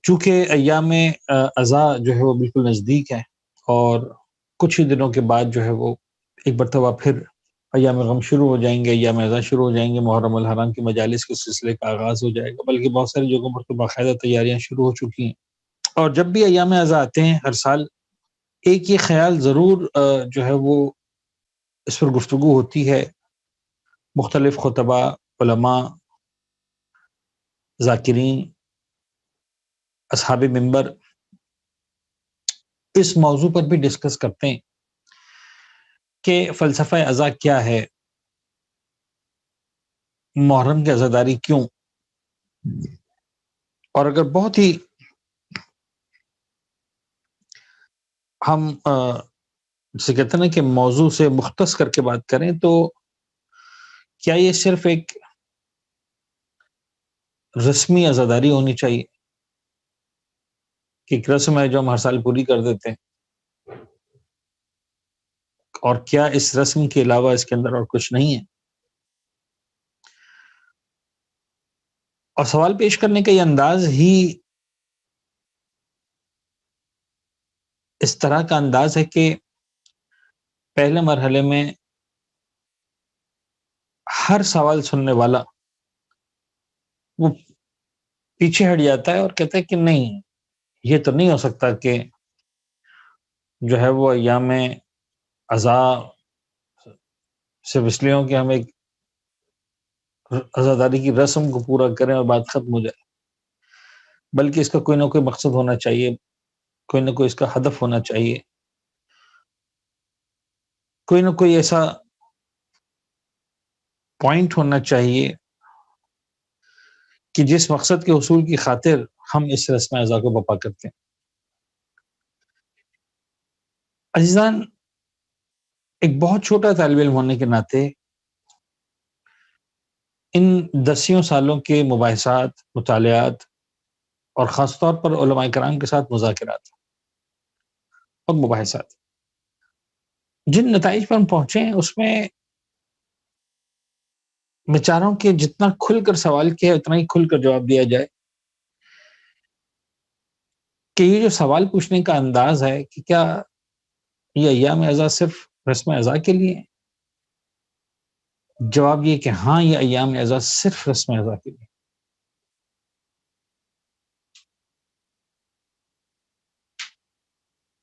چونکہ ایام اضحیٰ جو ہے وہ بالکل نزدیک ہے، اور کچھ ہی دنوں کے بعد جو ہے وہ ایک مرتبہ پھر ایام غم شروع ہو جائیں گے، ایام اضحیٰ شروع ہو جائیں گے، محرم الحرام کی مجالس کے سلسلے کا آغاز ہو جائے گا، بلکہ بہت ساری جگہوں پر تو باقاعدہ تیاریاں شروع ہو چکی ہیں۔ اور جب بھی ایام اضحیٰ آتے ہیں ہر سال ایک یہ خیال ضرور جو ہے وہ اس پر گفتگو ہوتی ہے، مختلف خطبہ، علماء، ذاکرین، اصحاب منبر اس موضوع پر بھی ڈسکس کرتے ہیں کہ فلسفہ اضحیٰ کیا ہے، محرم کی عزاداری کیوں، اور اگر بہت ہی ہم جسے کہتے ہیں نا کہ موضوع سے مختص کر کے بات کریں تو کیا یہ صرف ایک رسمی عزاداری ہونی چاہیے کہ ایک رسم ہے جو ہم ہر سال پوری کر دیتے ہیں، اور کیا اس رسم کے علاوہ اس کے اندر اور کچھ نہیں ہے؟ اور سوال پیش کرنے کا یہ انداز ہی اس طرح کا انداز ہے کہ پہلے مرحلے میں ہر سوال سننے والا وہ پیچھے ہٹ جاتا ہے اور کہتا ہے کہ نہیں، یہ تو نہیں ہو سکتا کہ جو ہے وہ ایام اضحیٰ صرف اس لیے ہو کہ ہم ایک عزاداری کی رسم کو پورا کریں اور بات ختم ہو جائے، بلکہ اس کا کوئی نہ کوئی مقصد ہونا چاہیے، کوئی نہ کوئی اس کا ہدف ہونا چاہیے، کوئی نہ کوئی ایسا پوائنٹ ہونا چاہیے کہ جس مقصد کے حصول کی خاطر ہم اس رسم اضحیٰ کو بپا کرتے ہیں۔ عزیزان، ایک بہت چھوٹا طالب علم ہونے کے ناطے ان دسیوں سالوں کے مباحثات، مطالعات اور خاص طور پر علماء کرام کے ساتھ مذاکرات اور مباحثات، جن نتائج پر ہم پہنچے ہیں اس میں میں چاہ رہا ہوں کہ جتنا کھل کر سوال کیا اتنا ہی کھل کر جواب دیا جائے، کہ یہ جو سوال پوچھنے کا انداز ہے کہ کیا یہ ایام اضحیٰ صرف رسم اضحیٰ کے لیے ہے؟ جواب یہ کہ ہاں، یہ ایام اضحیٰ صرف رسم اضحیٰ کے لیے۔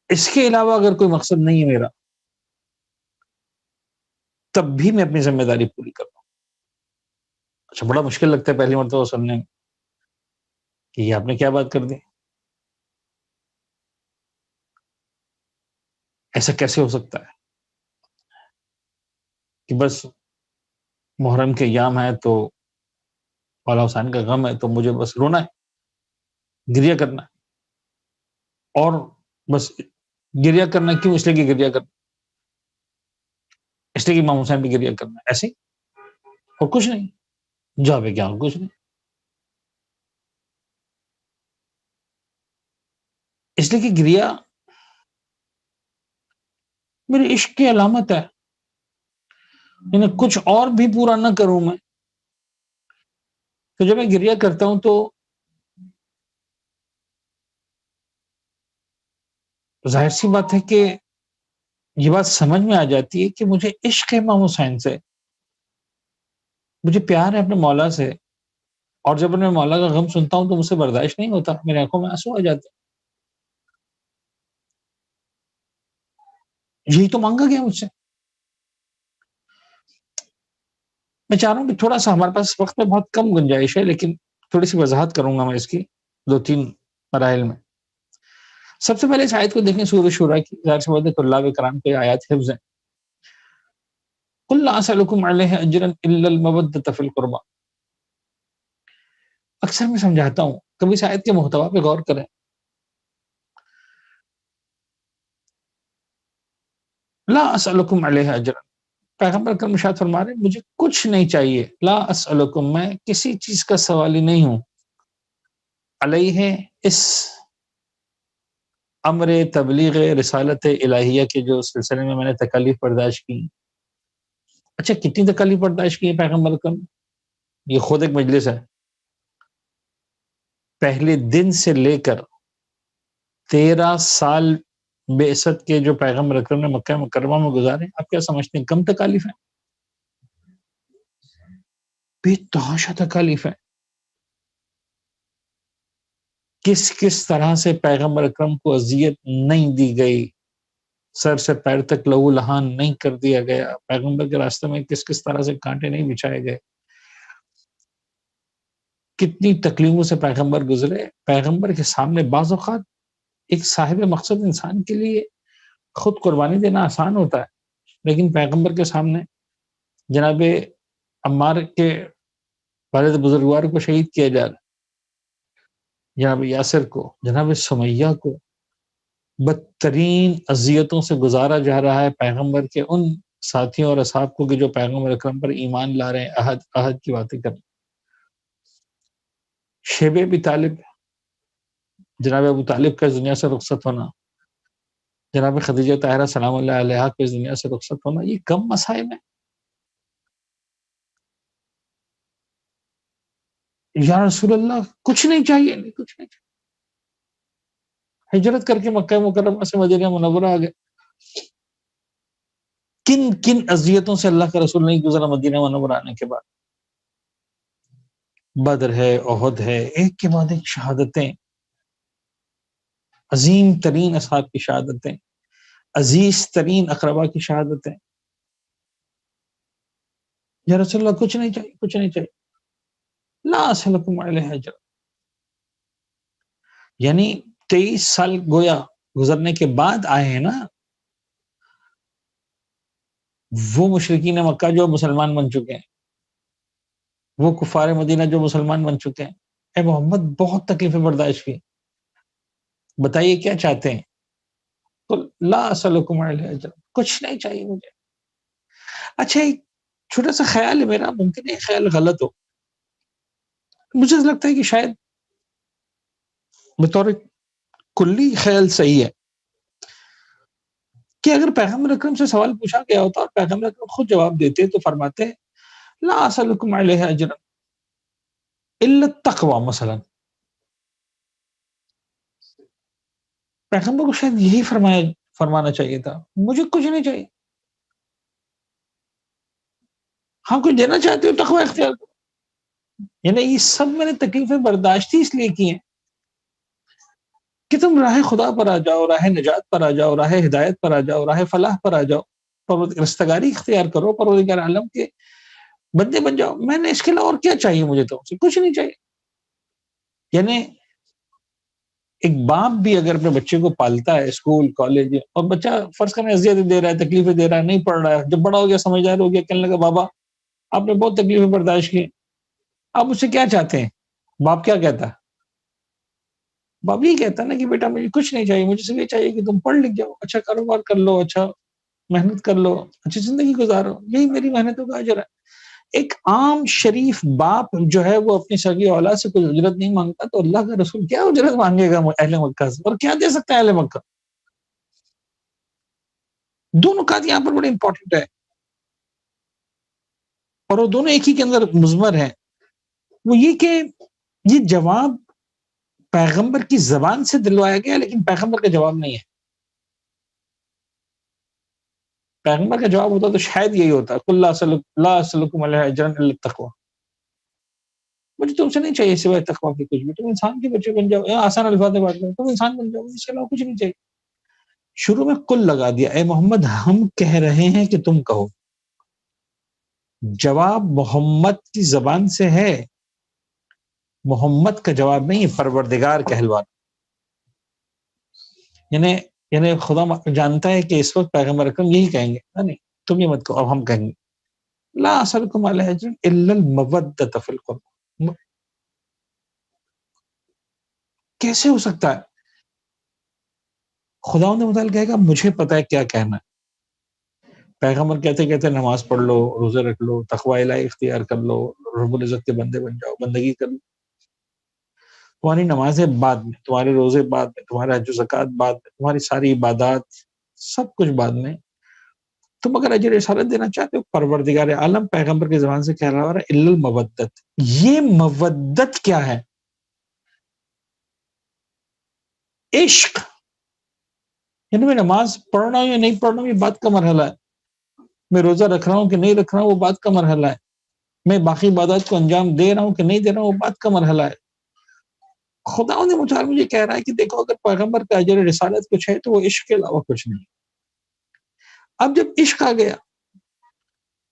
اس کے علاوہ اگر کوئی مقصد نہیں ہے میرا، تب بھی میں اپنی ذمہ داری پوری کرتا ہوں۔ اچھا، بڑا مشکل لگتا ہے پہلی مرتبہ سننے میں کہ یہ آپ نے کیا بات کر دی، ایسا کیسے ہو سکتا ہے کہ بس محرم کے ایام ہے تو مولا حسین کا غم ہے تو مجھے بس رونا ہے، گریہ کرنا ہے، اور بس گریہ کرنا کیوں؟ اس لیے کہ گریہ کرنا، اس لیے کہ امام حسین پہ گریہ کرنا ہے، ایسے ہی، اور کچھ نہیں، جواب ہے کیا؟ اور کچھ نہیں، اس لیے کہ گریہ میرے عشق کی علامت ہے، یعنی کچھ اور بھی پورا نہ کروں میں تو جب میں گریہ کرتا ہوں تو ظاہر سی بات ہے کہ یہ بات سمجھ میں آ جاتی ہے کہ مجھے عشق ہے امام حسین سے، مجھے پیار ہے اپنے مولا سے، اور جب میں مولا کا غم سنتا ہوں تو مجھ سے برداشت نہیں ہوتا، میری آنکھوں میں آنسو آ جاتے ہیں۔ یہی تو مانگا گیا مجھ سے۔ میں چاہ رہا ہوں کہ تھوڑا سا ہمارے پاس وقت میں بہت کم گنجائش ہے، لیکن تھوڑی سی وضاحت کروں گا میں اس کی 2-3 مراحل میں۔ سب سے پہلے اس آیت کو دیکھیں، سورۃ شورا کی، ظاہر سی بات ہے طلاب کرام کے آیات حفظ ہیں۔ قل لا اسألکم علیہ اجرا الا المودۃ فی القربى۔ اکثر میں سمجھاتا ہوں، کبھی اس آیت کے محتوا پہ غور کریں۔ لا اسألکم علیہ اجرا، پیغمبر کرم ارشاد فرما رہے ہیں مجھے کچھ نہیں چاہیے، لا اسألکم، میں کسی چیز کا سوالی نہیں ہوں، علیہ، اس امر تبلیغ رسالت الہیہ کے جو سلسلے میں نے تکالیف برداشت کی۔ اچھا، کتنی تکالیف برداشت کی ہے پیغمبر کرم؟ یہ خود ایک مجلس ہے۔ پہلے دن سے لے کر 13 سال بعثت کے جو پیغمبر اکرم نے مکہ مکرمہ میں گزارے، آپ کیا سمجھتے ہیں کم تکالیف ہیں؟ بے تحاشا تکالیف ہیں. کس کس طرح سے پیغمبر اکرم کو اذیت نہیں دی گئی، سر سے پیر تک لہو لہان نہیں کر دیا گیا، پیغمبر کے راستے میں کس کس طرح سے کانٹے نہیں بچھائے گئے، کتنی تکلیفوں سے پیغمبر گزرے. پیغمبر کے سامنے بعض اوقات ایک صاحب مقصد انسان کے لیے خود قربانی دینا آسان ہوتا ہے، لیکن پیغمبر کے سامنے جناب عمار کے والد بزرگوار کو شہید کیا جا رہا ہے، جناب یاسر کو، جناب سمیہ کو بدترین اذیتوں سے گزارا جا رہا ہے پیغمبر کے ان ساتھیوں اور اصحاب کو کہ جو پیغمبر اکرم پر ایمان لا رہے ہیں، عہد کی باتیں کر رہے ہیں. شیب ابی طالب، جناب ابو طالب کا اس دنیا سے رخصت ہونا، جناب خدیجہ طاہرہ سلام اللہ علیہا کے اس دنیا سے رخصت ہونا، یہ کم مصائب ہیں؟ یا رسول اللہ کچھ نہیں چاہیے، نہیں کچھ نہیں چاہیے. ہجرت کر کے مکہ مکرمہ سے مدینہ منورہ آ گئے. کن کن اذیتوں سے اللہ کا رسول نہیں گزرا مدینہ منورہ آنے کے بعد. بدر ہے، احد ہے، ایک کے بعد ایک شہادتیں، عظیم ترین اصحاب کی شہادتیں، عزیز ترین اقربا کی شہادتیں. یا رسول اللہ کچھ نہیں چاہیے، کچھ نہیں چاہیے. لا اسألکم علیہ اجرا. یعنی 23 سال گویا گزرنے کے بعد آئے ہیں نا وہ مشرکین مکہ جو مسلمان بن چکے ہیں، وہ کفار مدینہ جو مسلمان بن چکے ہیں. اے محمد بہت تکلیفیں برداشت کی، بتائیے کیا چاہتے ہیں؟ قل لا اسألکم علیہ اجرا، کچھ نہیں چاہیے مجھے. اچھا ایک چھوٹا سا خیال ہے میرا، ممکن ہے خیال غلط ہو، مجھے لگتا ہے کہ شاید بطور کلی خیال صحیح ہے کہ اگر پیغمبر اکرم سے سوال پوچھا گیا ہوتا اور پیغمبر اکرم خود جواب دیتے تو فرماتے لا اسألکم علیہ اجرا الا التقوی مثلا. پیغمبر کو شاید یہی فرمانا چاہیے تھا، مجھے کچھ نہیں چاہیے، ہاں کوئی دینا چاہتے ہو تقوی اختیار کرو. یعنی یہ سب میں نے تکلیفیں برداشت ہی اس لیے کی ہیں کہ تم راہ خدا پر آ جاؤ، راہ نجات پر آ جاؤ، راہ ہدایت پر آ جاؤ، راہ فلاح پر آ جاؤ، رستگاری اختیار کرو، پروردگار عالم کے بندے بن جاؤ. میں نے اس کے علاوہ اور کیا چاہیے مجھے؟ تو کچھ نہیں چاہیے. یعنی ایک باپ بھی اگر اپنے بچے کو پالتا ہے اسکول کالج اور بچہ فرض کرنے اذیت دے رہا ہے، تکلیفیں دے رہا ہے، نہیں پڑھ رہا ہے، جب بڑا ہو گیا سمجھدار ہو گیا کہنے لگا بابا آپ نے بہت تکلیفیں برداشت کی، آپ مجھ سے کیا چاہتے ہیں؟ باپ کیا کہتا ہے؟ باپ یہ کہتا ہے نا کہ بیٹا مجھے کچھ نہیں چاہیے، مجھے صرف یہ چاہیے کہ تم پڑھ لکھ جاؤ، اچھا کاروبار کر لو، اچھا محنت کر لو، اچھی زندگی گزارو، یہی میری محنتوں کا اجر ہے. ایک عام شریف باپ جو ہے وہ اپنی سگی اولاد سے کوئی اجرت نہیں مانگتا تو اللہ کا رسول کیا اجرت مانگے گا اہل مکہ سے، اور کیا دے سکتا ہے اہل مکہ؟ دو نکات یہاں پر بڑے امپورٹنٹ ہے اور وہ دونوں ایک ہی کے اندر مضمر ہیں. وہ یہ کہ یہ جواب پیغمبر کی زبان سے دلوایا گیا لیکن پیغمبر کا جواب نہیں ہے. پیغمبر کا جواب ہوتا تو شاید یہی ہوتا قل لا اسألکم علیہ اجرا الا التقوی، مجھے تم سے نہیں چاہیے سوائے تقوی کے کچھ بھی، تم انسان کے بچے بن جاؤ، آسان الفاظ میں بات کرو، تم انسان بن جاؤ، اس کے علاوہ کچھ نہیں چاہیے. شروع میں قل لگا دیا، اے محمد ہم کہہ رہے ہیں کہ تم کہو. جواب محمد کی زبان سے ہے، محمد کا جواب نہیں، پروردگار کہلوانا. یعنی خدا جانتا ہے کہ اس وقت پیغمبر اکرم یہی کہیں گے، نہیں تم یہ مت کہو، اب ہم کہیں گے لا اسألکم علیہ اجرا الا المودۃ فی القربى. کیسے ہو سکتا ہے؟ خدا نے متعلق کہے گا مجھے پتا ہے کیا کہنا ہے. پیغمبر کہتے کہتے نماز پڑھ لو، روزے رکھ لو، تقوی الہی اختیار کر لو، رب العزت کے بندے بن جاؤ، بندگی کر لو. تمہاری نمازیں بعد میں، تمہارے روزے بعد میں، تمہارا حج و زکوٰۃ بعد میں، تمہاری ساری عبادات سب کچھ بعد میں. تم اگر اجر رسالت دینا چاہتے ہو، پروردگار عالم پیغمبر کی زبان سے کہہ رہا ہے الا المودت. یہ مودت کیا ہے؟ عشق یعنی میں نماز پڑھ رہا ہوں یا نہیں پڑھ رہا ہوں یہ بات کا مرحلہ ہے، میں روزہ رکھ رہا ہوں کہ نہیں رکھ رہا ہوں وہ بات کا مرحلہ ہے، میں باقی عبادات کو انجام دے رہا ہوں کہ نہیں دے رہا ہوں وہ بات کا مرحلہ ہے۔ خدا نے مجھے کہہ رہا ہے کہ دیکھو اگر پیغمبر کا اجر رسالت کچھ ہے تو وہ عشق کے علاوہ کچھ نہیں۔ اب جب عشق آ گیا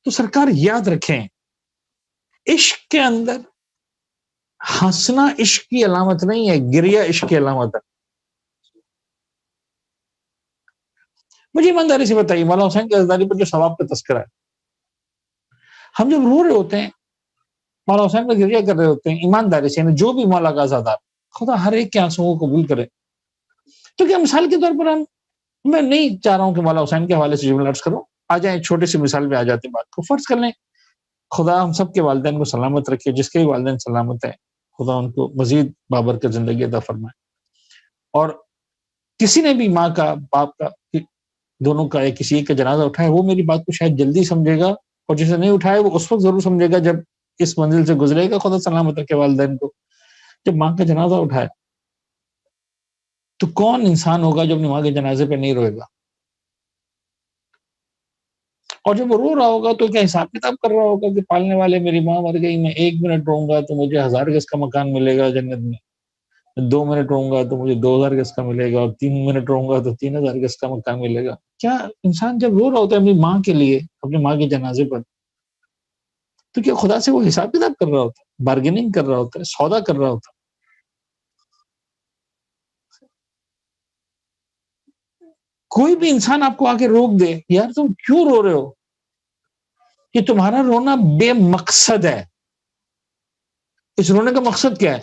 تو سرکار یاد رکھیں، عشق کے اندر ہنسنا عشق کی علامت نہیں ہے، گریا عشق کی علامت ہے۔ مجھے ایمانداری سے بتائیے، مولانا حسین کی عزاداری پر جو ثواب کا تذکرہ ہے، ہم جب رو رہے ہوتے ہیں مولانا حسین پر گریا کر رہے ہوتے ہیں، ایمانداری سے جو بھی مولا کا عزادار، خدا ہر ایک کے آنسوؤں کو قبول کرے۔ تو کیا مثال کے طور پر میں نہیں چاہ رہا ہوں کہ مولا حسین کے حوالے سے جملہ عرض کروں، آ جائیں چھوٹی سی مثال میں آ جاتے بات کو، فرض کر لیں خدا ہم سب کے والدین کو سلامت رکھے، جس کے بھی والدین سلامت ہیں خدا ان کو مزید بابرکت زندگی عطا فرمائے، اور کسی نے بھی ماں کا باپ کا دونوں کا یا کسی ایک کا جنازہ اٹھایا، وہ میری بات کو شاید جلدی سمجھے گا، اور جسے نہیں اٹھائے وہ اس وقت ضرور سمجھے گا جب اس منزل سے گزرے گا، خدا سلامت رکھے والدین کو۔ جب ماں کا جنازہ اٹھائے تو کون انسان ہوگا جو اپنی ماں کے جنازے پہ نہیں روئے گا؟ اور جب وہ رو رہا ہوگا تو کیا حساب کتاب کر رہا ہوگا کہ پالنے والے میری ماں مر گئی، میں 1 منٹ رہوں گا تو مجھے 1000 گز کا مکان ملے گا جنت میں، 2 منٹ رہوں گا تو مجھے 2000 گز کا ملے گا، اور 3 منٹ رہوں گا تو 3000 گز کا مکان ملے گا؟ کیا انسان جب رو رہا ہوتا ہے اپنی ماں کے لیے، اپنی ماں کے جنازے پر، تو کیا خدا سے وہ حساب کتاب کر رہا ہوتا ہے، بارگیننگ کر رہا ہوتا ہے، سودا کر رہا ہوتا ہے؟ کوئی بھی انسان آپ کو آ کے روک دے، یار تم کیوں رو رہے ہو، کہ تمہارا رونا بے مقصد ہے، اس رونے کا مقصد کیا ہے؟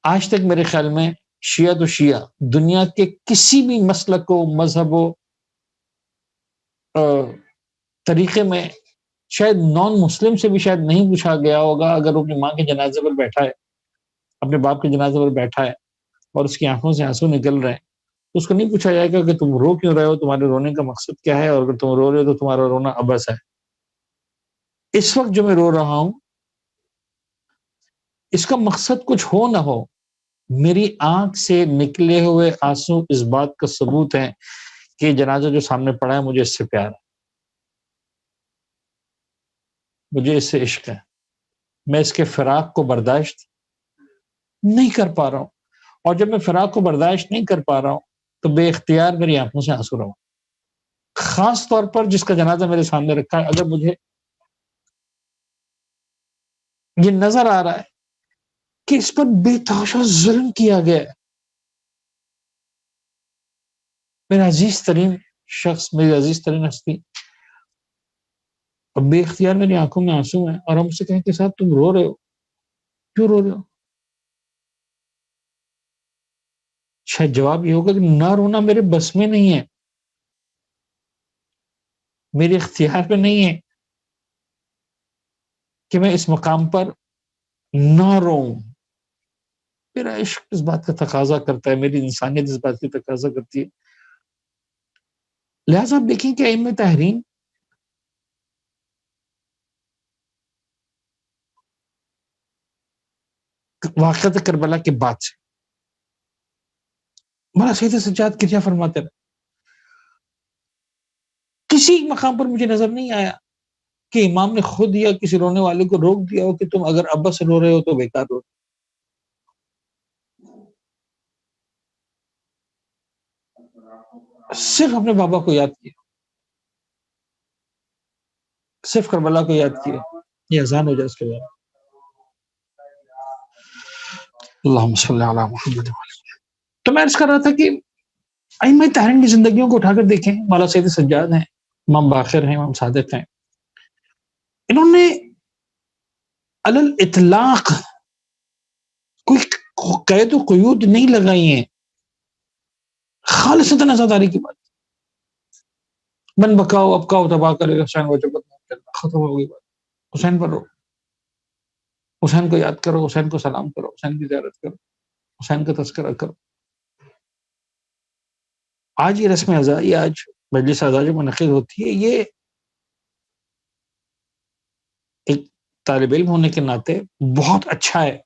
آج تک میرے خیال میں شیعہ تو شیعہ دنیا کے کسی بھی مسلک و مذہب و طریقے میں شاید نان مسلم سے بھی شاید نہیں پوچھا گیا ہوگا، اگر وہ اپنی ماں کے جنازے پر بیٹھا ہے، اپنے باپ کے جنازے پر بیٹھا ہے اور اس کی آنکھوں سے آنسو نکل رہے ہیں، تو اس کو نہیں پوچھا جائے گا کہ تم رو کیوں رہے ہو، تمہارے رونے کا مقصد کیا ہے، اور اگر تم رو رہے ہو تو تمہارا رونا عبث ہے۔ اس وقت جو میں رو رہا ہوں اس کا مقصد کچھ ہو نہ ہو، میری آنکھ سے نکلے ہوئے آنسو اس بات کا ثبوت ہے کہ جنازہ جو سامنے پڑا ہے مجھے اس سے پیار ہے، مجھے اس سے عشق ہے، میں اس کے فراق کو برداشت نہیں کر پا رہا ہوں، اور جب میں فراق کو برداشت نہیں کر پا رہا ہوں تو بے اختیار میری آنکھوں سے آنسو رہا ہوں۔ خاص طور پر جس کا جنازہ میرے سامنے رکھا ہے، اگر مجھے یہ نظر آ رہا ہے کہ اس پر بے تحاشا ظلم کیا گیا ہے، میرا عزیز ترین شخص، میری عزیز ترین ہستی، اور بے اختیار میری آنکھوں میں آنسو ہیں، اور ہم اسے کہیں کہ صاحب تم رو رہے ہو، کیوں رو رہے ہو؟ شاید جواب یہ ہوگا کہ نہ رونا میرے بس میں نہیں ہے، میرے اختیار پہ نہیں ہے کہ میں اس مقام پر نہ روؤں، میرا عشق اس بات کا تقاضا کرتا ہے، میری انسانیت اس بات کی تقاضا کرتی ہے۔ لہٰذا آپ دیکھیں کہ ائمہ تحریم واقعہ کربلا کے بعد سے مولانا سید سجاد کرجا فرماتے رہے، کسی مقام پر مجھے نظر نہیں آیا کہ امام نے خود یا کسی رونے والے کو روک دیا ہو کہ تم اگر ابا سے رو رہے ہو تو بیکار رو، صرف اپنے بابا کو یاد کیا، صرف کربلا کو یاد کیا۔ یہ اذان ہو جائے اس کے بعد اللہم صلی علی محمد۔ تو میں عرض کر رہا تھا کہ ائمہ تحریم کی زندگیوں کو اٹھا کر دیکھیں، مولا سید سجاد ہیں، امام باقر ہیں، امام صادق ہیں، انہوں نے علی الاطلاق کوئی قید و قیود نہیں لگائی ہیں، خالصتاً عزاداری کی بات، من بکاؤ ابکاؤ تباہ کرے حسین وجبت ختم ہو گئی بات، حسین پر رو، حسین کو یاد کرو، حسین کو سلام کرو، حسین کی زیارت کرو، حسین کا تذکرہ کرو۔ آج یہ رسم عزائی، آج مجلس عزا جو منعقد ہوتی ہے، یہ ایک طالب علم ہونے کے ناطے بہت اچھا ہے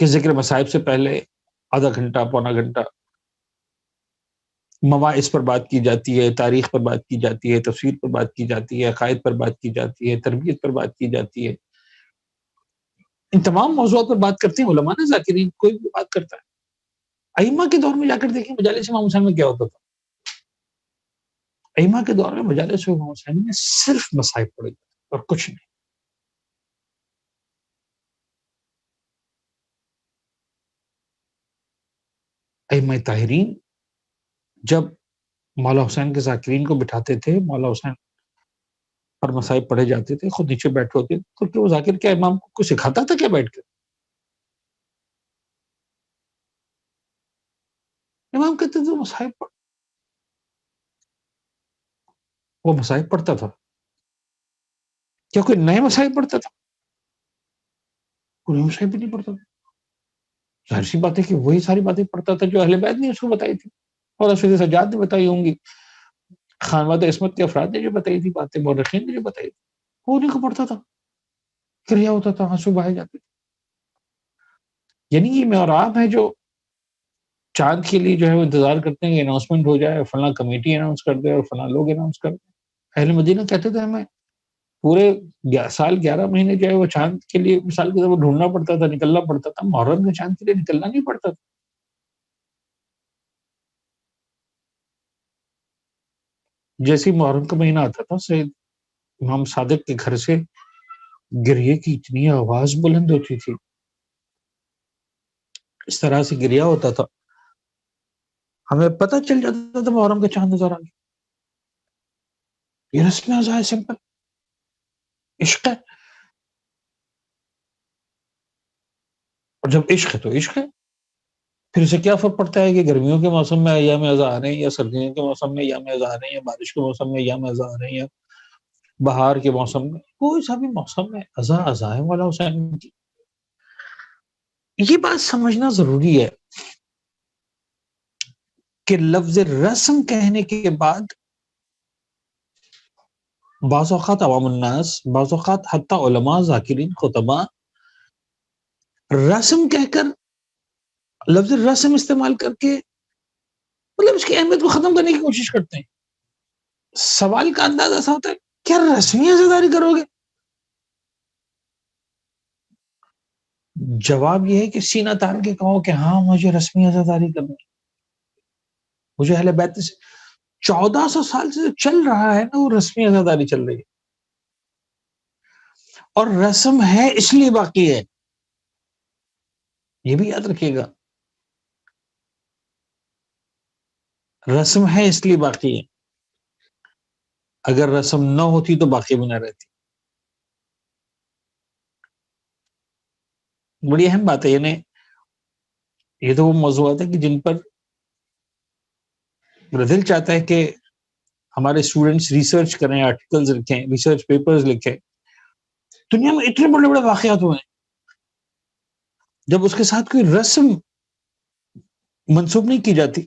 کہ ذکر مصائب سے پہلے آدھا گھنٹہ پونا گھنٹہ مواعظ پر بات کی جاتی ہے، تاریخ پر بات کی جاتی ہے، تفسیر پر بات کی جاتی ہے، عقائد پر بات کی جاتی ہے، تربیت پر بات کی جاتی ہے. ان تمام موضوعات پر بات کرتے ہیں علماء نے، ذاکرین کوئی بھی بات کرتا ہے. ائمہ کے دور میں جا کر دیکھیں مجالس امام حسین میں کیا ہوتا تھا. ائمہ کے دور میں مجالس امام حسین میں صرف مصائب پڑے اور کچھ نہیں. ائمہ طاہرین جب مولا حسین کے ذاکرین کو بٹھاتے تھے، مولا حسین پر مصائب پڑھے جاتے تھے، خود نیچے بیٹھے ہوتے تھے، تو وہ ذاکر کیا امام کو سکھاتا تھا کیا بیٹھ کر؟ امام کہتے تھے مصائب پڑھ. وہ مصائب پڑھتا تھا. کیا کوئی نئے مصائب پڑھتا تھا؟ کوئی مصائب بھی نہیں پڑھتا تھا. ظاہر سی بات ہے کہ وہی ساری باتیں پڑھتا تھا جو اہل بیت نے اس کو بتائی تھی، اور سید سجاد نے بتائی ہوں گی، خانواد عصمت کے افراد نے جو بتائی تھی باتیں، مورخین نے جو بتائی تھی، وہ انہیں کو پڑھتا تھا. کریا ہوتا تھا، آنسو بہائے جاتے تھے. یعنی یہ معراب ہے جو چاند کے لیے جو ہے وہ انتظار کرتے ہیں کہ اناؤنسمنٹ ہو جائے، فلاں کمیٹی اناؤنس کر دے اور فلاں لوگ اناؤنس کر دیں. اہل مدینہ کہتے تھے ہمیں پورے سال 11 مہینے جو ہے وہ چاند کے لیے مثال کی طرف ڈھونڈنا پڑتا تھا، نکلنا پڑتا تھا. محرم کے چاند کے لیے نکلنا نہیں پڑتا تھا. جیسے محرم کا مہینہ آتا تھا، سید امام صادق کے گھر سے گریے کی اتنی آواز بلند ہوتی تھی، اس طرح سے گریا ہوتا تھا، ہمیں پتہ چل جاتا تھا محرم کا چاند نظر آ گیا. یہ رسم ازا ہے، سمپل عشق ہے. اور جب عشق ہے تو عشق ہے. پھر اسے کیا فرق پڑتا ہے کہ گرمیوں کے موسم میں ایام ازا آ رہے ہیں یا سردیوں کے موسم میں ایام ازا آ رہے ہیں یا بارش کے موسم میں ایام ازا آ رہے ہیں یا بہار کے موسم میں، کوئی سا بھی موسم میں ازا ازا ہے مولا حسین کی. یہ بات سمجھنا ضروری ہے کہ لفظ رسم کہنے کے بعد بعض اوقات عوام الناس، بعض اوقات حتی علماء، ذاکرین، خطباء رسم کہہ کر، لفظ رسم استعمال کر کے مطلب اس کی اہمیت کو ختم کرنے کی کوشش کرتے ہیں. سوال کا انداز ایسا ہوتا ہے، کیا رسمی عزاداری کرو گے؟ جواب یہ ہے کہ سینہ تان کے کہو کہ ہاں مجھے رسمی عزاداری کرنی ہے. مجھے اہل بیت سے 1400 سال سے چل رہا ہے نا، وہ رسمی عزاداری چل رہی ہے، اور رسم ہے اس لیے باقی ہے. یہ بھی یاد رکھیے گا، رسم ہے اس لیے باقی ہے. اگر رسم نہ ہوتی تو باقی بھی نہ رہتی. بڑی اہم بات ہے. یعنی یہ تو وہ موضوعات ہیں کہ جن پر میرا دل چاہتا ہے کہ ہمارے اسٹوڈنٹس ریسرچ کریں، آرٹیکلز لکھیں، ریسرچ پیپرز لکھیں. دنیا میں اتنے بڑے بڑے واقعات ہوئے ہیں، جب اس کے ساتھ کوئی رسم منسوب نہیں کی جاتی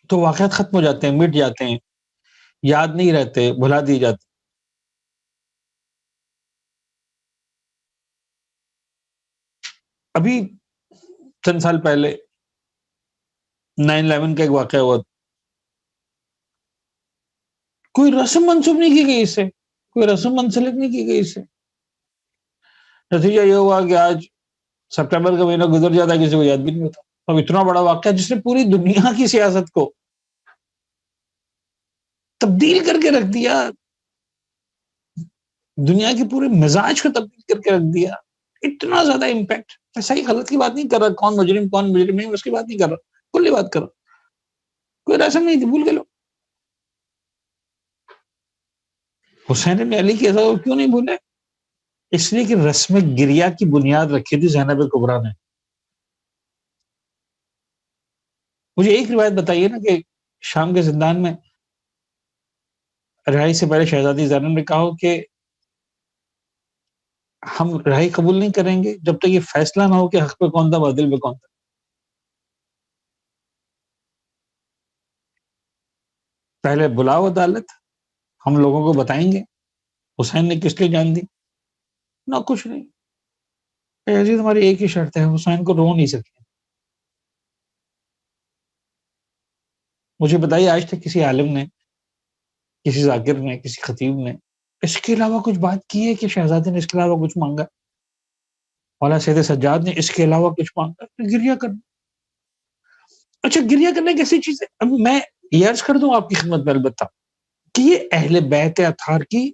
تو واقعات ختم ہو جاتے ہیں، مٹ جاتے ہیں، یاد نہیں رہتے، بھلا دیے جاتے. ابھی چند سال پہلے 9/11 کا ایک واقعہ ہوا. کوئی رسم منسوب نہیں کی گئی اس سے، کوئی رسم منسلک نہیں کی گئی اس سے. نتیجہ یہ ہوا کہ آج سپٹمبر کا مہینہ گزر جاتا ہے، کسی کو یاد بھی نہیں ہوتا. اب اتنا بڑا واقعہ جس نے پوری دنیا کی سیاست کو تبدیل کر کے رکھ دیا، دنیا کے پورے مزاج کو تبدیل کر کے رکھ دیا، اتنا زیادہ امپیکٹ. میں صحیح غلط کی بات نہیں کر رہا، کون مجرم کون مجرم نہیں، اس کی بات نہیں کر رہا، کلی بات کر رہا. کوئی رسم نہیں تھی، بھول کے لو. حسین بن علی کی ایسا کیوں نہیں بھولے؟ اس لیے کہ رسم گریا کی بنیاد رکھی تھی زینب کبریٰ نے. مجھے ایک روایت بتائیے نا کہ شام کے زندان میں رہائی سے پہلے شہزادی زینب نے کہا کہ ہم رہائی قبول نہیں کریں گے جب تک یہ فیصلہ نہ ہو کہ حق پہ کون تھا، باطل پہ کون تھا. پہلے بلاؤ عدالت، ہم لوگوں کو بتائیں گے حسین نے کس لیے جان دی. نہ کچھ نہیں. عزیز ہماری ایک ہی شرط ہے، حسین کو رو نہیں سکے. مجھے بتائیے آج تک کسی عالم نے، کسی ذاکر نے، کسی خطیب نے اس کے علاوہ کچھ بات کی ہے کہ شہزادے نے اس کے علاوہ کچھ مانگا؟ مولانا سید سجاد نے اس کے علاوہ کچھ مانگا؟ گریہ کرنا. اچھا گریہ کرنا کیسی چیز ہے؟ اب میں یہ عرض کر دوں آپ کی خدمت میں البتہ کہ یہ اہل بیت اطہار کی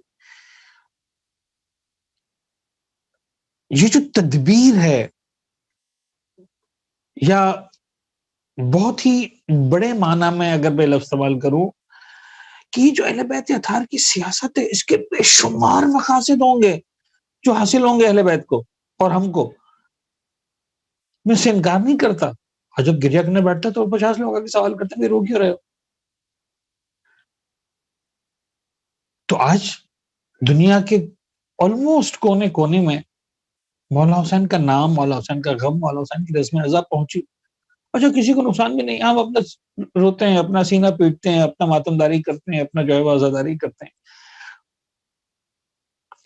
یہ جو تدبیر ہے، یا بہت ہی بڑے معنی میں اگر میں لفظ استعمال کروں کہ جو اہل بیت اطہار کی سیاست ہے، اس کے بے شمار مقاصد ہوں گے جو حاصل ہوں گے اہل بیت کو اور ہم کو. میں سے انکار نہیں کرتا. اور جب گریا کرنے بیٹھتا تو 50 لوگ آگے سوال کرتے ہیں رو کیوں رہے ہو؟ تو آج دنیا کے آلموسٹ کونے کونے میں مولانا حسین کا نام، مولانا حسین کا غم، مولانا حسین کی رسم اعزاز پہنچی. اچھا کسی کو نقصان بھی نہیں، ہم اپنا روتے ہیں، اپنا سینہ پیٹتے ہیں، اپنا ماتمداری کرتے ہیں، اپنا جو ہے وہ عزاداری کرتے ہیں.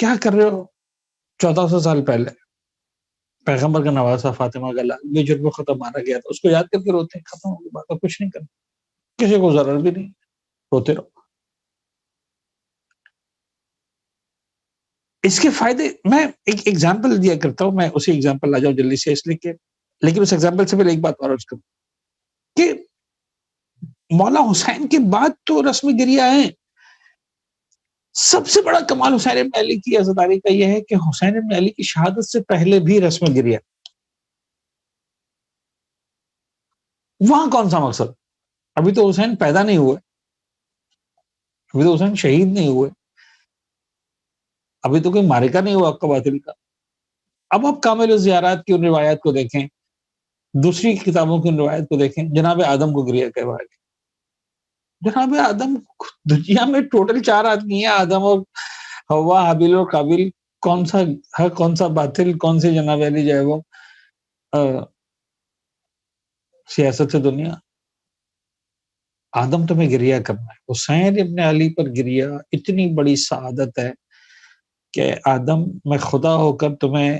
کیا کر رہے ہو؟ 1400 سال پہلے پیغمبر کا نواسا فاطمہ کا لال بے جرم ختم مارا گیا تھا، اس کو یاد کر کے روتے ہیں. ختم ہو گئی بات، کچھ نہیں کرنا، کسی کو ضرر بھی نہیں، روتے رہو. اس کے فائدے میں ایک ایگزامپل دیا کرتا ہوں، میں اسی ایگزامپل آ جاؤں جلدی سے، اس لیے کہ لیکن اس ایگزامپل سے پہلے ایک بات اور عرض کروں کہ مولا حسین کے بعد تو رسم گریہ ہیں. سب سے بڑا کمال حسین ابن علی کی عزاداری کا یہ ہے کہ حسین ابن علی کی شہادت سے پہلے بھی رسم گریہ. وہاں کون سا مقصد؟ ابھی تو حسین پیدا نہیں ہوئے، ابھی تو حسین شہید نہیں ہوئے، ابھی تو کوئی معرکہ نہیں ہوا آپ کا باطل کا. اب آپ کامل الزیارات کی ان روایات کو دیکھیں، دوسری کتابوں کی ان روایت کو دیکھیں. جناب آدم کو گریہ کروایا گیا. جناب آدم، دنیا میں ٹوٹل 4 آدمی ہیں، آدم اور حوا، حابیل اور قابیل. کون سا حق، کون سا باطل، کون سی جناب علی جو ہے وہ سیاست سے دنیا. آدم تمہیں گریہ کرنا ہے، حسین ابن علی پر گریہ اتنی بڑی سعادت ہے کہ آدم میں خدا ہو کر تمہیں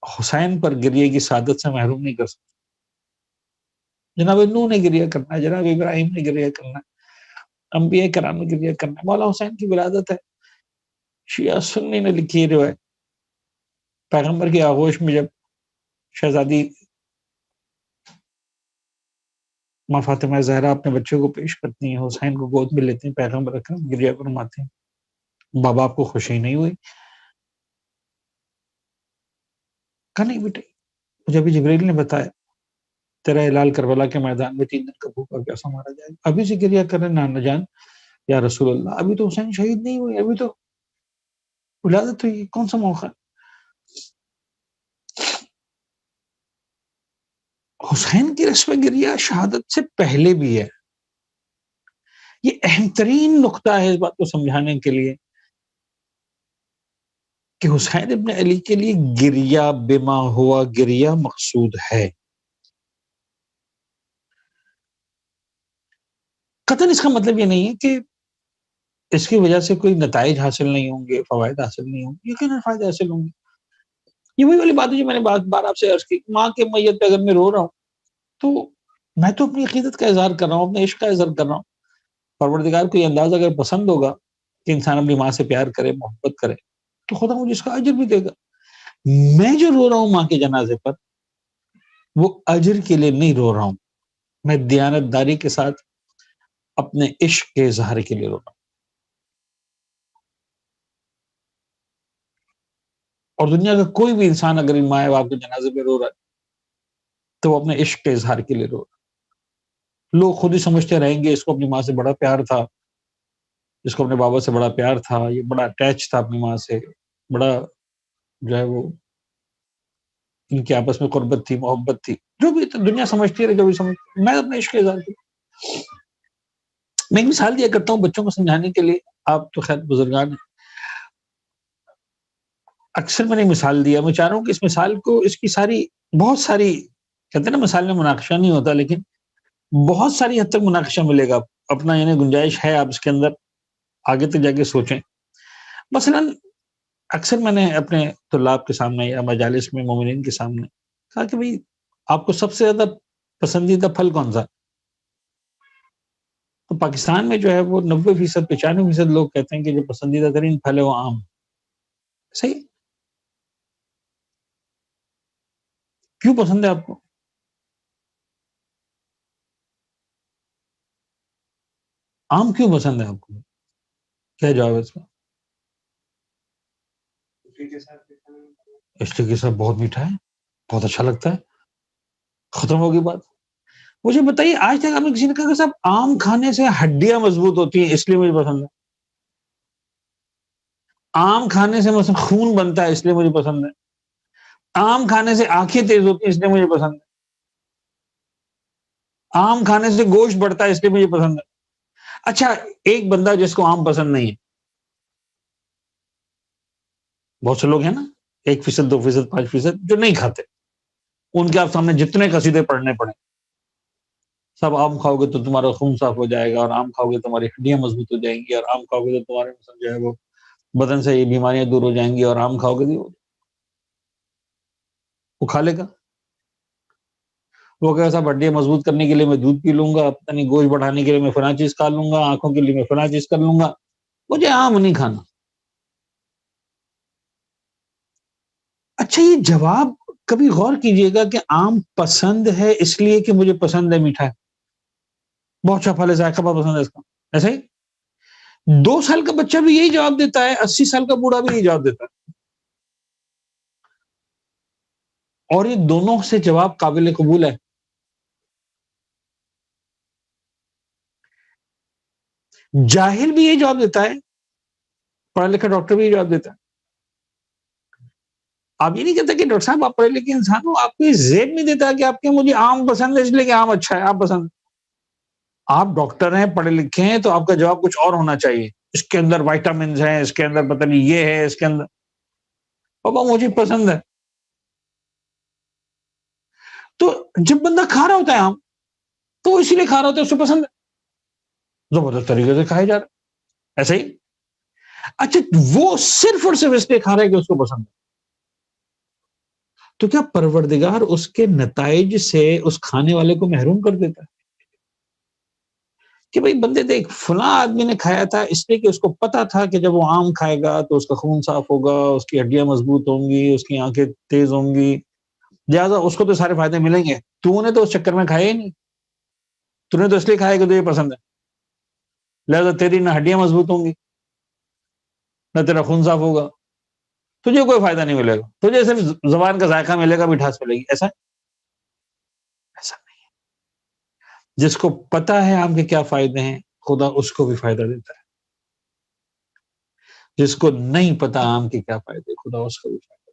حسین پر گریہ کی سعادت سے محروم نہیں کر سکتا. جناب نوح نے گریہ کرنا ہے، جناب ابراہیم نے گریہ کرنا ہے، انبیاء کرام نے گریہ کرنا ہے. مولا حسین کی ولادت ہے. شیعہ سنی نے لکھی روایت، پیغمبر کی آغوش میں جب شہزادی ماں فاطمہ زہرا اپنے بچے کو پیش کرتی ہیں، حسین کو گود میں لیتے ہیں، پیغمبر اکرم گریہ فرماتے ہیں. بابا آپ کو خوشی نہیں ہوئی؟ کہا نہیں بیٹے، مجھے ابھی جبریل نے بتایا تیرا ہلال کربلا کے میدان میں 3 دن کا بھوکا کیسا مارا جائے گا. ابھی سے گریہ کرے نانا جان یا رسول اللہ، ابھی تو حسین شہید نہیں ہوئے، ابھی تو ولادت ہوئی، کون سا موقع ہے؟ حسین کی رسم گریہ شہادت سے پہلے بھی ہے. یہ اہم ترین نقطہ ہے اس بات کو سمجھانے کے لیے کہ حسین ابن علی کے لیے گریہ بما ہوا گریہ مقصود ہے. قطعاً اس کا مطلب یہ نہیں ہے کہ اس کی وجہ سے کوئی نتائج حاصل نہیں ہوں گے، فوائد حاصل نہیں ہوں گے. یقیناً فائدے حاصل ہوں گے. یہ وہی والی بات ہے جو میں نے بار آپ سے عرض کی. ماں کے میت پہ اگر میں رو رہا ہوں تو میں تو اپنی عقیدت کا اظہار کر رہا ہوں، اپنے عشق کا اظہار کر رہا ہوں. پروردگار کو یہ انداز اگر پسند ہوگا کہ انسان اپنی ماں سے پیار کرے، محبت کرے، تو خدا مجھے اس کا اجر بھی دے گا. میں جو رو رہا ہوں ماں کے جنازے پر، وہ اجر کے لیے نہیں رو رہا ہوں، میں دیانت داری کے ساتھ اپنے عشق کے اظہار کے لیے رو رہا ہوں. اور دنیا کا کوئی بھی انسان اگر ان ماں باپ کے جنازے پہ رو رہا ہے تو وہ اپنے عشق کے اظہار کے لیے رو رہا ہے. لوگ خود ہی سمجھتے رہیں گے اس کو اپنی ماں سے بڑا پیار تھا، اس کو اپنے بابا سے بڑا پیار تھا، یہ بڑا اٹیچ تھا اپنی ماں سے، بڑا جو ہے وہ ان کی آپس میں قربت تھی، محبت تھی. جو بھی دنیا سمجھتی ہے، جو بھی میں اپنے عشق کے اظہار کے لیے. میں ایک مثال دیا کرتا ہوں بچوں کو سمجھانے کے لیے. آپ تو خیر بزرگان ہیں، اکثر میں نے مثال دیا. میں چاہ رہا ہوں کہ اس مثال کو، اس کی ساری بہت ساری، کہتے ہیں نا مثال میں مناقشہ نہیں ہوتا، لیکن بہت ساری حد تک مناقشہ ملے گا. اپنا یعنی گنجائش ہے، آپ اس کے اندر آگے تک جا کے سوچیں. مثلا اکثر میں نے اپنے طلاب کے سامنے یا مجالس میں مومنین کے سامنے کہا کہ بھئی آپ کو سب سے زیادہ پسندیدہ پھل کون سا؟ تو پاکستان میں جو ہے وہ 90%، 95% لوگ کہتے ہیں کہ جو پسندیدہ ترین پھل ہے وہ آم. صحیح. کیوں پسند ہے آپ کو؟ آم کیوں پسند ہے آپ کو؟ کیا جواب ہے اس کا؟ اس کے ساتھ بہت میٹھا ہے، بہت اچھا لگتا ہے، ختم ہوگی بات. مجھے بتائیے آج تک آپ نے کسی نے کہا کہ صاحب آم کھانے سے ہڈیاں مضبوط ہوتی ہیں اس لیے مجھے پسند ہے؟ آم کھانے سے مثلا خون بنتا ہے اس لیے مجھے پسند ہے؟ آم کھانے سے آنکھیں تیز ہوتی ہیں اس لیے مجھے پسند ہے؟ آم کھانے سے گوشت بڑھتا ہے اس لیے مجھے پسند ہے؟ اچھا، ایک بندہ جس کو آم پسند نہیں ہے، بہت سے لوگ ہیں نا، 1%، 2%، 5% جو نہیں کھاتے، ان کے آپ سامنے جتنے قصیدے پڑھنے پڑے، سب آم کھاؤ گے تو تمہارا خون صاف ہو جائے گا، اور آم کھاؤ گے تو تمہاری ہڈیاں مضبوط ہو جائیں گی، اور آم کھاؤ گے تو تمہارے جو ہے وہ بدن سے یہ بیماریاں دور ہو جائیں گی، اور آم کھاؤ گے تو وہ کھا لے گا. وہ کہا صاحب ہڈیاں مضبوط کرنے کے لیے میں دودھ پی لوں گا، پتہ نہیں گوشت بڑھانے کے لیے میں فلاں چیز کھا لوں گا، آنکھوں کے لیے میں فلاں چیز کر لوں گا، مجھے آم نہیں کھانا. اچھا، یہ جواب کبھی غور کیجئے گا کہ آم پسند ہے اس لیے کہ مجھے پسند ہے میٹھا ہے، بہت اچھا پھل ہے، ذائقہ بہت پسند ہے اس کا، ایسا ہی 2 سال کا بچہ بھی یہی جواب دیتا ہے، 80 سال کا بوڑھا بھی یہی جواب دیتا ہے. اور یہ دونوں سے جواب قابل قبول ہے. جاہل بھی یہی جواب دیتا ہے، پڑھا لکھا ڈاکٹر بھی یہی جواب دیتا ہے. آپ یہ نہیں کہتے کہ ڈاکٹر صاحب آپ پڑھے لکھے انسان ہو، آپ کو یہ ذہن نہیں دیتا کہ آپ کے مجھے آم پسند ہے اس لیے کہ آم اچھا ہے، آپ پسند. آپ ڈاکٹر ہیں، پڑھے لکھے ہیں، تو آپ کا جواب کچھ اور ہونا چاہیے. اس کے اندر وائٹامنز ہیں، اس کے اندر پتہ نہیں یہ ہے، اس کے اندر پاپا مجھے پسند ہے. تو جب بندہ کھا رہا ہوتا ہے آم تو وہ اسی لیے کھا رہا ہوتا ہے، اس کو پسند ہے، زبردست طریقے سے کھایا جا رہا ہے، ایسا ہی. اچھا، وہ صرف اور صرف اس لیے کھا رہا ہے کہ اس کو پسند ہے. تو کیا پروردگار اس کے نتائج سے اس کھانے والے کو محروم کر دیتا ہے؟ کہ بھئی بندے دیکھ فلاں آدمی نے کھایا تھا اس لیے کہ اس کو پتا تھا کہ جب وہ آم کھائے گا تو اس کا خون صاف ہوگا، اس کی ہڈیاں مضبوط ہوں گی، اس کی آنکھیں تیز ہوں گی، لہٰذا اس کو تو سارے فائدے ملیں گے. تو نے تو اس چکر میں کھایا ہی نہیں، تو نے تو اس لیے کھایا کہ تجھے پسند ہے، لہٰذا تیری نہ ہڈیاں مضبوط ہوں گی نہ تیرا خون صاف ہوگا، تجھے کوئی فائدہ نہیں ملے گا، تجھے صرف زبان کا ذائقہ ملے گا، مٹھاس ملے گی. ایسا ایسا نہیں. جس کو پتا ہے آم کے کیا فائدے ہیں، خدا اس کو بھی فائدہ دیتا ہے. جس کو نہیں پتا آم کے کیا فائدے، خدا اس کو بھی فائدہ دیتا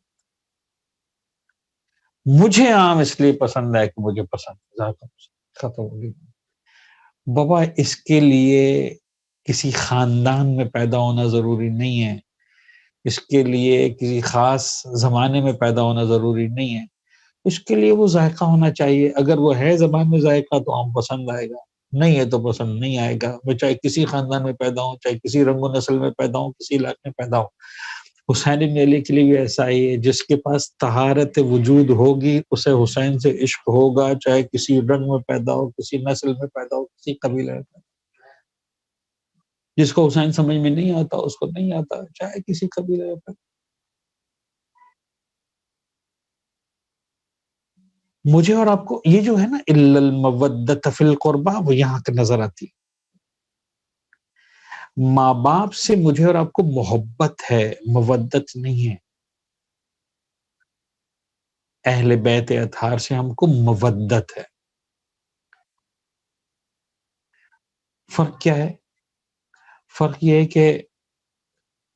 ہے. مجھے آم اس لیے پسند ہے کہ مجھے پسند ہے، ذائقہ پسند، ختم ہوگی بابا. اس کے لیے کسی خاندان میں پیدا ہونا ضروری نہیں ہے، اس کے لیے کسی خاص زمانے میں پیدا ہونا ضروری نہیں ہے. اس کے لیے وہ ذائقہ ہونا چاہیے. اگر وہ ہے زبان میں ذائقہ تو آم پسند آئے گا، نہیں ہے تو پسند نہیں آئے گا. وہ چاہے کسی خاندان میں پیدا ہو، چاہے کسی رنگ و نسل میں پیدا ہو، کسی علاقے میں پیدا ہو. حسین بن علی کے لیے بھی ایسا ہی ہے، جس کے پاس طہارت وجود ہوگی اسے حسین سے عشق ہوگا، چاہے کسی رنگ میں پیدا ہو، کسی نسل میں پیدا ہو، کسی قبیلے میں پیدا ہو. جس کو حسین سمجھ میں نہیں آتا اس کو نہیں آتا، چاہے کسی قبیلے میں پیدا ہو. مجھے اور آپ کو یہ جو ہے نا الا المودۃ فی القربہ، وہ یہاں تک نظر آتی ہے. ماں باپ سے مجھے اور آپ کو محبت ہے، مودت نہیں ہے. اہل بیت اطہار سے ہم کو مودت ہے. فرق کیا ہے؟ فرق یہ ہے کہ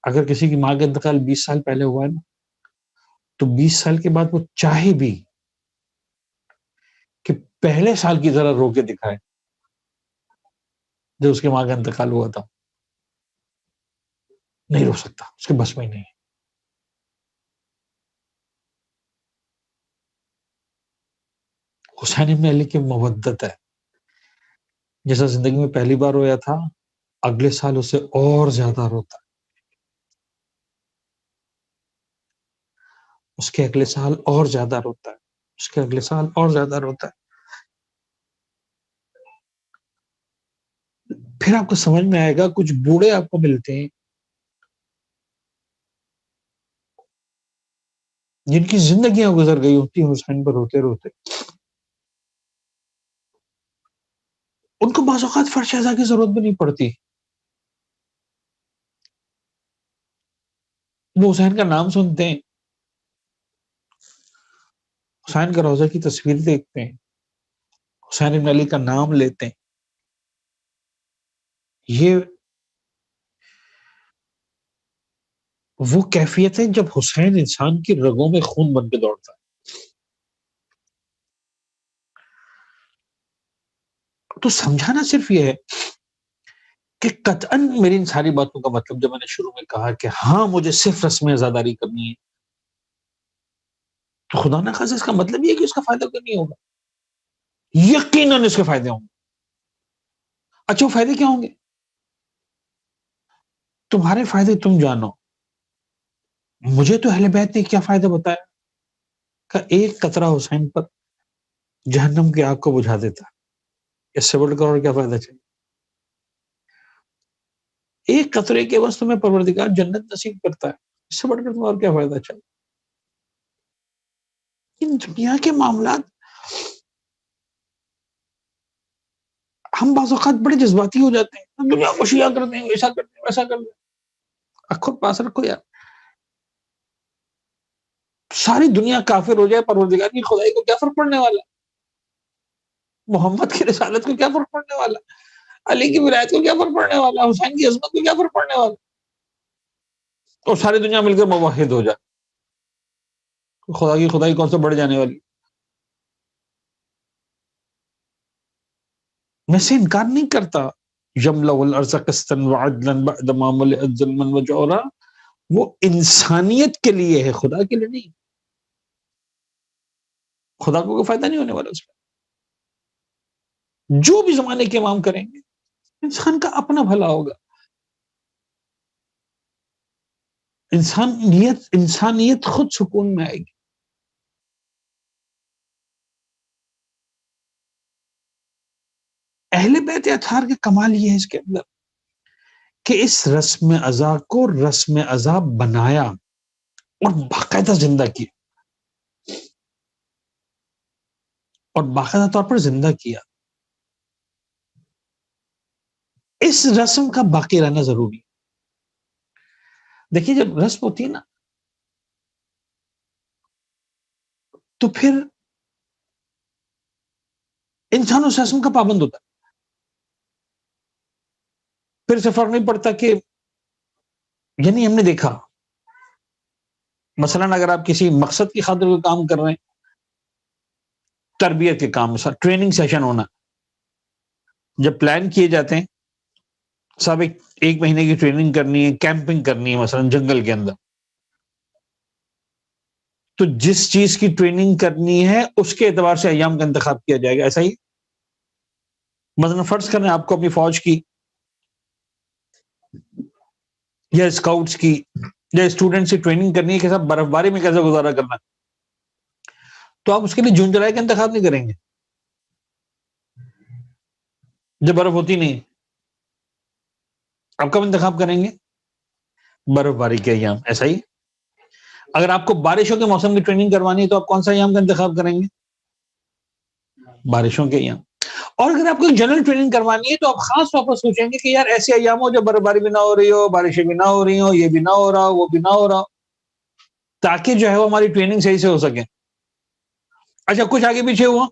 اگر کسی کی ماں کا انتقال 20 سال پہلے ہوا ہے نا، تو 20 سال کے بعد وہ چاہے بھی کہ پہلے سال کی طرح رو کے دکھائے جو اس کی ماں کا انتقال ہوا تھا، نہیں رو سکتا، اس کے بس میں ہی نہیں. حسین ابن علی کی مودت ہے. جیسا زندگی میں پہلی بار رویا تھا، اگلے سال اسے اور زیادہ روتا. اس کے اگلے سال اور زیادہ روتا ہے، اس کے اگلے سال اور زیادہ روتا ہے. پھر آپ کو سمجھ میں آئے گا، کچھ بوڑھے آپ کو ملتے ہیں جن کی زندگیاں گزر گئی ہوتی ہیں حسین پر روتے روتے. ان کو بعض اوقات فرش ازا کی ضرورت بھی نہیں پڑتی. وہ حسین کا نام سنتے ہیں، حسین کا روضہ کی تصویر دیکھتے ہیں، حسین بن علی کا نام لیتے ہیں. یہ وہ کیفیت ہے جب حسین انسان کی رگوں میں خون بن کے دوڑتا ہے. تو سمجھانا صرف یہ ہے کہ قطعاً میری ان ساری باتوں کا مطلب، جب میں نے شروع میں کہا کہ ہاں مجھے صرف رسم عزاداری کرنی ہے، تو خدا نہ خواستہ اس کا مطلب یہ ہے کہ اس کا فائدہ کوئی نہیں ہوگا. یقیناً اس کے فائدے ہوں گے. اچھا، وہ فائدے کیا ہوں گے؟ تمہارے فائدے تم جانو. مجھے تو اہل بیت نے کیا فائدہ بتایا کہ ایک قطرہ حسین پر جہنم کی آگ کو بجھا دیتا. اس سے بڑھ کر اور کیا فائدہ چاہیے؟ ایک قطرے کے بس تمہیں پروردگار جنت نصیب کرتا ہے. اس سے بڑھ کر تمہیں اور کیا فائدہ چاہیے؟ ان دنیا کے معاملات ہم بعض اوقات بڑے جذباتی ہو جاتے ہیں، دنیا کو شیعہ کرتے ہیں، ایسا کرتے ہیں، ویسا کرتے ہیں. خود پاس رکھو یار. ساری دنیا کافر ہو جائے، پروردگار کی خدائی کو کیا فرق پڑنے والا؟ محمد کی رسالت کو کیا فرق پڑنے والا؟ علی کی ولایت کو کیا فرق پڑنے والا؟ حسین کی عظمت کو کیا فرق پڑنے والا؟ اور ساری دنیا مل کر موحد ہو جائے، خدا کی خدائی کون سے بڑھ جانے والی؟ میں سے انکار نہیں کرتا. یملأ الارض قسطا وعدلا بعد ما ملئت ظلما وجورا، وہ انسانیت کے لیے ہے، خدا کے لیے نہیں. خدا کو کوئی فائدہ نہیں ہونے والا اس میں. جو بھی زمانے کے امام کریں گے انسان کا اپنا بھلا ہوگا. انسانیت خود سکون میں آئے گی. اہل بیت اطہار کا کمال یہ ہے اس کے اندر کہ اس رسم ازا کو رسم ازا بنایا اور باقاعدہ زندہ کیا، اور باقاعدہ طور پر زندہ کیا. اس رسم کا باقی رہنا ضروری ہے. دیکھیے، جب رسم ہوتی ہے نا تو پھر انسان اس رسم کا پابند ہوتا ہے. پھر سے فرق نہیں پڑتا کہ، یعنی ہم نے دیکھا مثلا اگر آپ کسی مقصد کی خاطر کوئی کام کر رہے ہیں، تربیت کے کام، ٹریننگ سیشن ہونا، جب پلان کیے جاتے ہیں، سب ایک مہینے کی ٹریننگ کرنی ہے، کیمپنگ کرنی ہے مثلا جنگل کے اندر، تو جس چیز کی ٹریننگ کرنی ہے اس کے اعتبار سے ایام کا انتخاب کیا جائے گا. ایسا ہی مثلا فرض کریں آپ کو اپنی فوج کی یا اسکاؤٹس کی یا اسٹوڈنٹس کی ٹریننگ کرنی ہے کہ سب برف باری میں کیسے گزارا کرنا ہے، تو آپ اس کے لیے جون جولائی کا انتخاب نہیں کریں گے جب برف ہوتی نہیں. آپ کب انتخاب کریں گے؟ برف باری کے ایام. ایسا ہی اگر آپ کو بارشوں کے موسم کی ٹریننگ کروانی ہے تو آپ کون سا ایام کا انتخاب کریں گے؟ بارشوں کے ایام. اور اگر آپ کو جنرل ٹریننگ کروانی ہے تو آپ خاص طور پر سوچیں گے کہ یار ایسے ایام ہو جب برف باری بھی نہ ہو رہی ہو، بارشیں بھی نہ ہو رہی ہو، یہ بھی نہ ہو رہا ہو، وہ بھی نہ ہو رہا ہو، تاکہ جو ہے وہ ہماری ٹریننگ صحیح سے ہو سکے. اچھا، کچھ آگے پیچھے ہوا،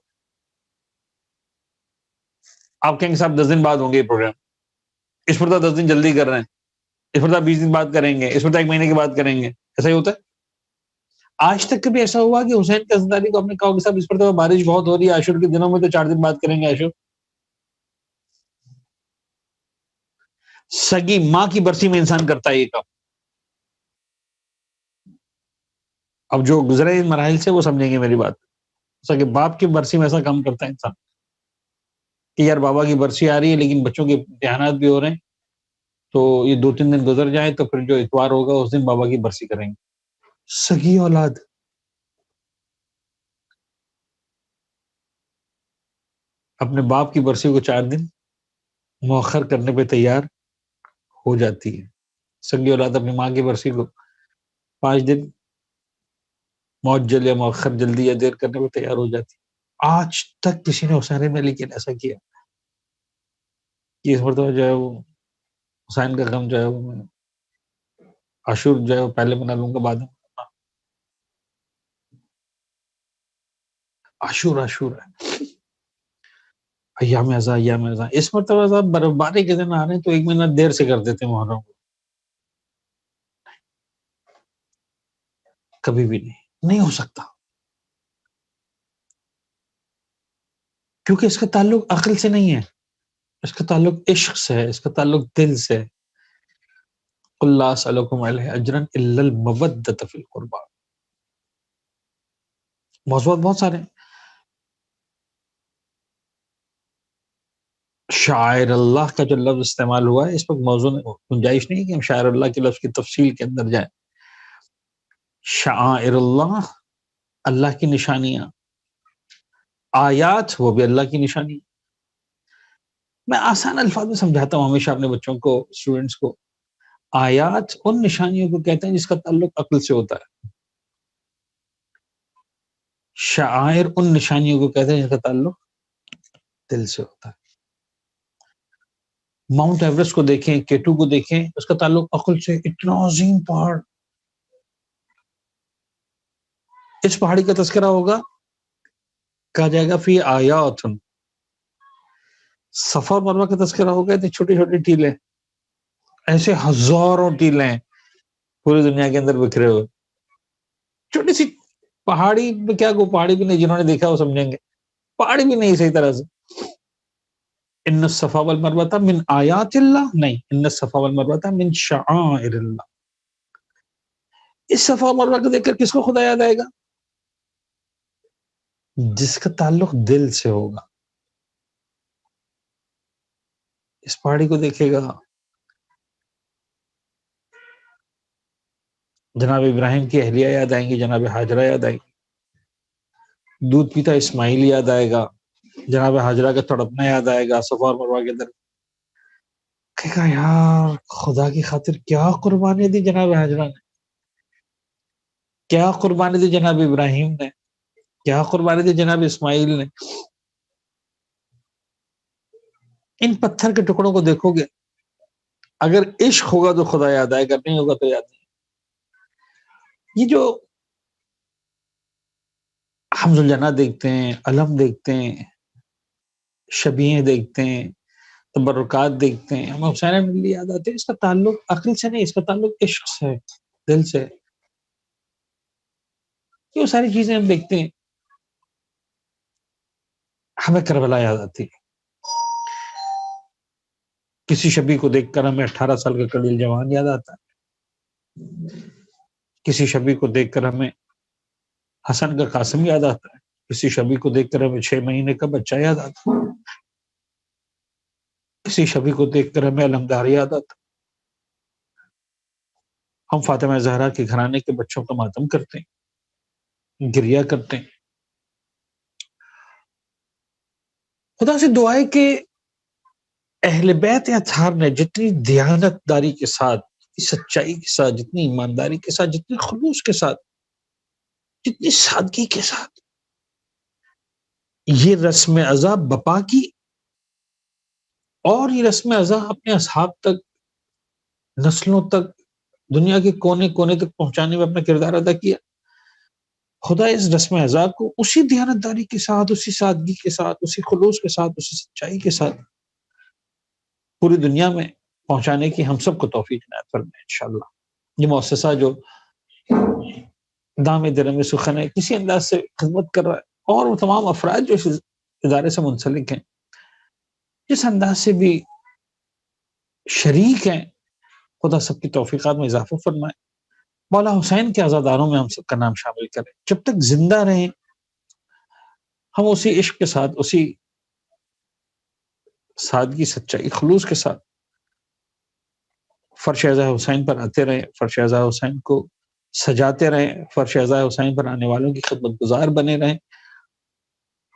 آپ کہیں گے صاحب 10 دن بعد ہوں گے یہ پروگرام، اس پر تو 10 دن جلدی کر رہے ہیں، اس پر تو 20 دن بعد کریں گے، اس پر تو 1 مہینے کے بعد کریں گے. ایسا ہی ہوتا ہے. آج تک کبھی ایسا ہوا کہ حسین کی عزاداری کو ہم نے کہا کہ صاحب اس پر تو بارش بہت ہو رہی ہے، عاشور کے دنوں میں تو 4 دن بعد کریں گے عاشور؟ سگی ماں کی برسی میں انسان کرتا ہے یہ کام. اب جو گزرے ان مراحل سے وہ سمجھیں گے میری بات. سگے باپ کی برسی میں ایسا کام کرتا ہے انسان کہ یار بابا کی برسی آ رہی ہے لیکن بچوں کے امتحانات بھی ہو رہے ہیں، تو یہ 2-3 دن گزر جائیں تو پھر جو اتوار ہوگا اس دن بابا کی برسی کریں گے. سگی اولاد اپنے باپ کی برسی کو 4 دن مؤخر کرنے پہ تیار ہو جاتی ہے. سنگی اولاد اپنی ماں کی برسی کو 5 دن معجل یا مؤخر، جلدی یا دیر کرنے پہ تیار ہو جاتی ہے. آج تک کسی نے حسین میں لیکن ایسا کیا کہ اس مرتبہ جو ہے وہ حسین کا غم جو ہے وہ عاشور جو ہے وہ پہلے منا لوں گا بعد میں. عاشور ہے، ایام ازا ایام ازا. اس مرتبہ صاحب برفباری کے دن آ رہے ہیں تو 1 مہینہ دیر سے کر دیتے محرم کو. کبھی بھی نہیں ہو سکتا، کیونکہ اس کا تعلق عقل سے نہیں ہے، اس کا تعلق عشق سے ہے، اس کا تعلق دل سے ہے. قل لا اسألکم علیہ اجرا الا المودۃ فی القربى. موضوعات بہت سارے ہیں. شاعر اللہ کا جو لفظ استعمال ہوا ہے اس پر موضوع گنجائش نہیں کہ ہم شاعر اللہ کے لفظ کی تفصیل کے اندر جائیں. شعائر اللہ، اللہ کی نشانیاں. آیات، وہ بھی اللہ کی نشانی. میں آسان الفاظ میں سمجھاتا ہوں ہمیشہ اپنے بچوں کو، اسٹوڈنٹس کو. آیات ان نشانیوں کو کہتے ہیں جس کا تعلق عقل سے ہوتا ہے. شعائر ان نشانیوں کو کہتے ہیں جس کا تعلق دل سے ہوتا ہے. ماؤنٹ ایوریسٹ کو دیکھیں، K2 کو دیکھیں، اس کا تعلق عقل سے. اتنا عظیم پہاڑ، اس پہاڑی کا تذکرہ ہوگا، کہا جائے گا فی آیات. صفا اور مروہ کا تذکرہ ہوگا تو چھوٹی چھوٹی ٹیلیں، ایسے ہزاروں ٹیلیں پوری دنیا کے اندر بکھرے ہوئے. چھوٹی سی پہاڑی میں کیا کو پہاڑی بھی نہیں، جنہوں نے دیکھا وہ سمجھیں گے پہاڑی بھی نہیں صحیح طرح سے. ان الصفا والمروہ من آیات اللہ، نہیں، ان الصفا والمروہ من شعائر اللہ. اس صفا و مروہ کو دیکھ کر کس کو خدا یاد آئے گا؟ جس کا تعلق دل سے ہوگا. اس پہاڑی کو دیکھے گا، جناب ابراہیم کی اہلیہ یاد آئیں گی، جناب ہاجرہ یاد آئیں گی. دودھ پیتا اسماعیل یاد آئے گا، جناب ہاجرہ کا تڑپنا یاد آئے گا صفا اور مروہ کے اندر. کہے گا یار خدا کی خاطر کیا قربانی دی جناب ہاجرہ نے، کیا قربانی دی جناب ابراہیم نے، کیا قربانی دی جناب اسماعیل نے. ان پتھر کے ٹکڑوں کو دیکھو گے، اگر عشق ہوگا تو خدا یاد آئے گا، نہیں ہوگا تو یاد نہیں. یہ جو حمز الجنہ دیکھتے ہیں، علم دیکھتے ہیں، شبیہیں دیکھتے ہیں، تبرکات دیکھتے ہیں، ہم حسین ملی یاد آتے ہیں، اس کا تعلق عقل سے نہیں، اس کا تعلق عشق سے، دل سے. یہ ساری چیزیں ہم دیکھتے ہیں، ہمیں کربلا یاد آتی ہے. کسی شبی کو دیکھ کر ہمیں 18 سال کا قلیل جوان یاد آتا ہے. کسی شبی کو دیکھ کر ہمیں حسن کا قاسم یاد آتا ہے. کسی شبی کو دیکھ کر ہمیں 6 مہینے کا بچہ یاد آتا ہے. کسی شبی کو دیکھ کر ہمیں علمدار یاد آتا ہے. ہم فاطمہ زہرا کے گھرانے کے بچوں کا ماتم کرتے ہیں، گریہ کرتے ہیں. خدا سے دعا ہے کہ اہل بیت اطہار نے جتنی دیانت داری کے ساتھ، جتنی سچائی کے ساتھ، جتنی ایمانداری کے ساتھ، جتنی خلوص کے ساتھ، جتنی سادگی کے ساتھ یہ رسم ازا بپا کی، اور یہ رسم ازا اپنے اصحاب تک، نسلوں تک، دنیا کے کونے کونے تک پہنچانے میں اپنا کردار ادا کیا. خدا اس رسم ازا کو اسی دیانت داری کے ساتھ، اسی سادگی کے ساتھ، اسی خلوص کے ساتھ، اسی سچائی کے ساتھ پوری دنیا میں پہنچانے کی ہم سب کو توفیق عنایت فرمائے انشاءاللہ. یہ مؤسسہ جو دام درم سخن ہے، کسی انداز سے خدمت کر رہا ہے، اور وہ تمام افراد جو اس ادارے سے منسلک ہیں، جس انداز سے بھی شریک ہیں، خدا سب کی توفیقات میں اضافہ فرمائے. مولا حسین کے عزاداروں میں ہم سب کا نام شامل کریں. جب تک زندہ رہیں ہم اسی عشق کے ساتھ، اسی سادگی، سچائی، خلوص کے ساتھ فرش ازا حسین پر آتے رہیں، فرش ازا حسین کو سجاتے رہیں، فرش ازا حسین پر آنے والوں کی خدمت گزار بنے رہیں.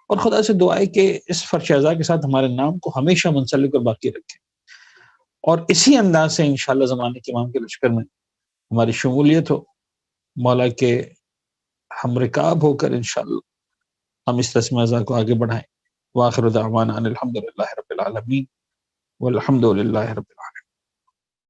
اور خدا سے دعا ہے کہ اس فرش اعضاء کے ساتھ ہمارے نام کو ہمیشہ منسلک اور باقی رکھے، اور اسی انداز سے انشاءاللہ زمانے کے امام کے لشکر میں ہماری شمولیت ہو، مولا کے ہم رکاب ہو کر انشاءاللہ ہم اس رسم اعضاء کو آگے بڑھائیں۔ وآخر دعوانا ان الحمد للہ رب العالمین والحمد للہ رب العالمین۔